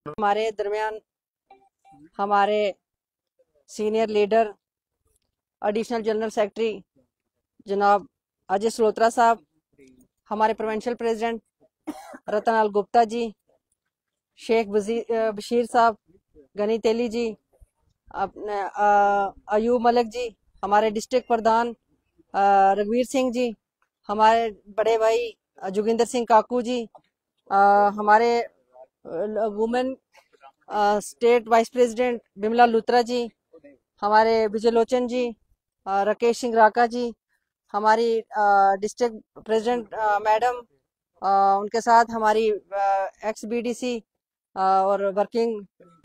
ہمارے درمیان ہمارے senior leader additional general secretary جناب اجے سلوترا صاحب، ہمارے پروونشل پریزیڈنٹ رتن لال گپتا جی، شیخ بشیر صاحب، گنی تیلی جی، اپنے ایوب ملک جی، ہمارے ڈسٹرکٹ پردھان رگویر سنگھ جی، ہمارے بڑے بھائی جوگندر سنگھ کاکو جی، ہمارے women state vice president Bimla Luthra ji, ہمارے وجے لوچن جی، راکیش سنگھ راکا جی، ہماری ڈسٹرکٹ پریزیڈنٹ میڈم، ان کے ساتھ ہماری ایکس بی ڈی سی اور ورکنگ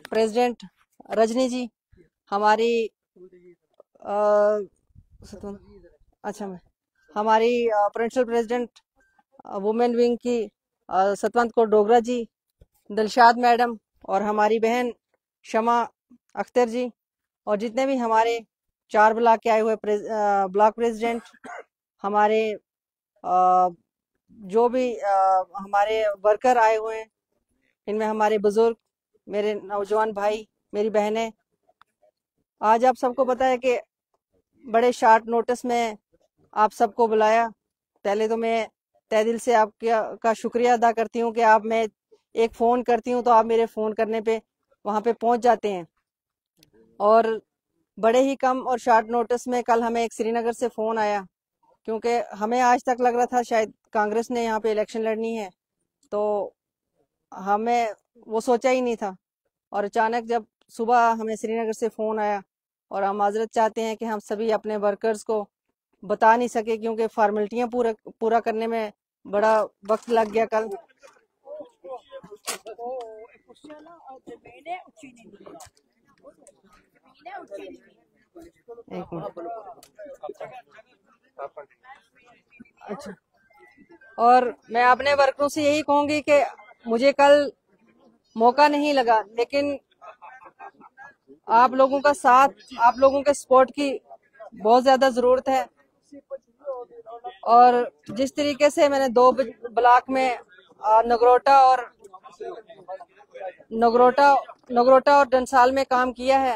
پریزیڈنٹ رجنی جی، ہماری ہماری پروونشل پریزیڈنٹ وومن ونگ کی ستونت کور ڈوگرا جی، دلشاد میڈم، اور ہماری بہن شمع اختر جی، اور جتنے بھی ہمارے 4 بلاک کے آئے ہوئے بلاک پریزیڈنٹ، ہمارے جو بھی ہمارے ورکر آئے ہوئے ہیں، ان میں ہمارے بزرگ، میرے نوجوان بھائی، میری بہنیں، آج آپ سب کو پتا ہے کہ بڑے شارٹ نوٹس میں آپ سب کو بلایا۔ پہلے تو میں تہ دل سے آپ کا شکریہ ادا کرتی ہوں کہ آپ میں ایک فون کرتی ہوں تو آپ میرے فون کرنے پہ وہاں پہ پہنچ جاتے ہیں، اور بڑے ہی کم اور شارٹ نوٹس میں کل ہمیں ایک سری نگر سے فون آیا، کیونکہ ہمیں آج تک لگ رہا تھا شاید کانگریس نے یہاں پہ الیکشن لڑنی ہے، تو ہمیں وہ سوچا ہی نہیں تھا، اور اچانک جب صبح ہمیں سری نگر سے فون آیا، اور ہم معذرت چاہتے ہیں کہ ہم سبھی اپنے ورکرز کو بتا نہیں سکے کیونکہ فارمیلٹیاں پورا کرنے میں بڑا وقت لگ گیا کل۔ اچھا، اور میں اپنے ورکروں سے یہی کہوں گی کہ مجھے کل موقع نہیں لگا، لیکن آپ لوگوں کا ساتھ، آپ لوگوں کے سپورٹ کی بہت زیادہ ضرورت ہے، اور جس طریقے سے میں نے 2 بلاک میں نگروٹا اور ڈنسال میں کام کیا ہے،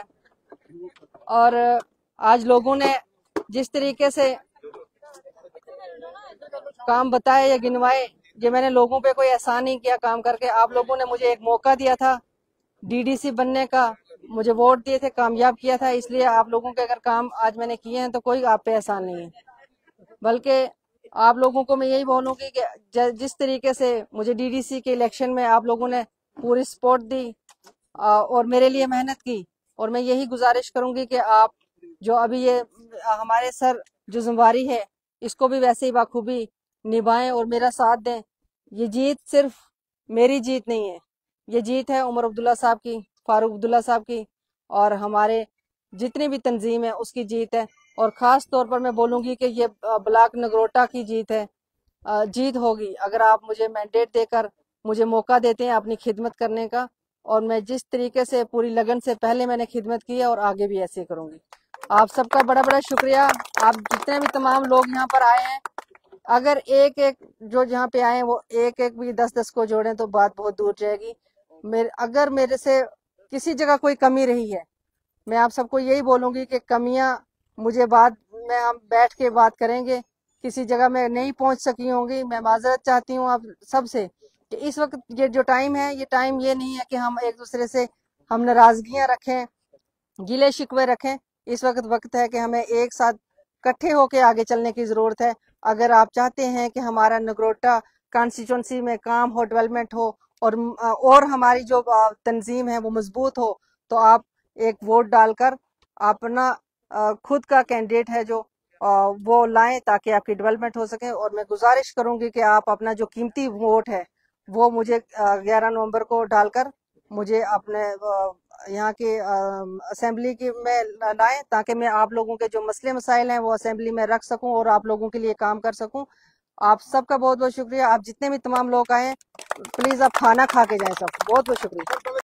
اور آج لوگوں نے جس طریقے سے کام بتائے یا گنوائے، یہ میں نے لوگوں پہ کوئی احسان نہیں کیا کام کر کے، آپ لوگوں نے مجھے ایک موقع دیا تھا ڈی ڈی سی بننے کا، مجھے ووٹ دیے تھے، کامیاب کیا تھا، اس لیے آپ لوگوں کے اگر کام آج میں نے کیے ہیں تو کوئی آپ پہ احسان نہیں ہے، بلکہ آپ لوگوں کو میں یہی بولوں گی کہ جس طریقے سے مجھے ڈی ڈی سی کے الیکشن میں آپ لوگوں نے پوری سپورٹ دی اور میرے لیے محنت کی، اور میں یہی گزارش کروں گی کہ آپ جو ابھی یہ ہمارے سر جو ذمہ داری ہے اس کو بھی ویسے ہی بخوبی نبھائیں اور میرا ساتھ دیں۔ یہ جیت صرف میری جیت نہیں ہے، یہ جیت ہے عمر عبداللہ صاحب کی، فاروق عبداللہ صاحب کی، اور ہمارے جتنی بھی تنظیم ہے اس کی جیت ہے، اور خاص طور پر میں بولوں گی کہ یہ بلاک نگروٹا کی جیت ہے، جیت ہوگی اگر آپ مجھے مینڈیٹ دے کر مجھے موقع دیتے ہیں اپنی خدمت کرنے کا، اور میں جس طریقے سے پوری لگن سے پہلے میں نے خدمت کی ہے اور آگے بھی ایسے کروں گی۔ آپ سب کا بڑا بڑا شکریہ، آپ جتنے بھی تمام لوگ یہاں پر آئے ہیں، اگر ایک جو یہاں پہ آئے ہیں وہ ایک بھی 10 کو جوڑیں تو بات بہت دور جائے گی۔ اگر میرے سے کسی جگہ کوئی کمی رہی ہے، میں آپ سب کو یہی بولوں گی کہ کمیاں مجھے بعد میں ہم بیٹھ کے بات کریں گے، کسی جگہ میں نہیں پہنچ سکی ہوں گی، میں معذرت چاہتی ہوں آپ سب سے کہ اس وقت یہ جو ٹائم ہے، یہ ٹائم یہ نہیں ہے کہ ہم ایک دوسرے سے ہم ناراضگیاں رکھیں، گلے شکوے رکھیں، اس وقت ہے کہ ہمیں ایک ساتھ کٹھے ہو کے آگے چلنے کی ضرورت ہے۔ اگر آپ چاہتے ہیں کہ ہمارا نگروٹا کانسٹیچوئنسی میں کام ہو، ڈیولپمنٹ ہو، اور ہماری جو تنظیم ہے وہ مضبوط ہو، تو آپ ایک ووٹ ڈال کر اپنا خود کا کینڈیڈیٹ ہے جو وہ لائیں تاکہ آپ کی ڈیولپمنٹ ہو سکے، اور میں گزارش کروں گی کہ آپ اپنا جو قیمتی ووٹ ہے وہ مجھے 11 نومبر کو ڈال کر مجھے اپنے یہاں کی اسمبلی کی میں لائیں تاکہ میں آپ لوگوں کے جو مسئلے مسائل ہیں وہ اسمبلی میں رکھ سکوں اور آپ لوگوں کے لیے کام کر سکوں۔ آپ سب کا بہت بہت شکریہ، آپ جتنے بھی تمام لوگ آئے ہیں پلیز آپ کھانا کھا کے جائیں، سب بہت بہت شکریہ۔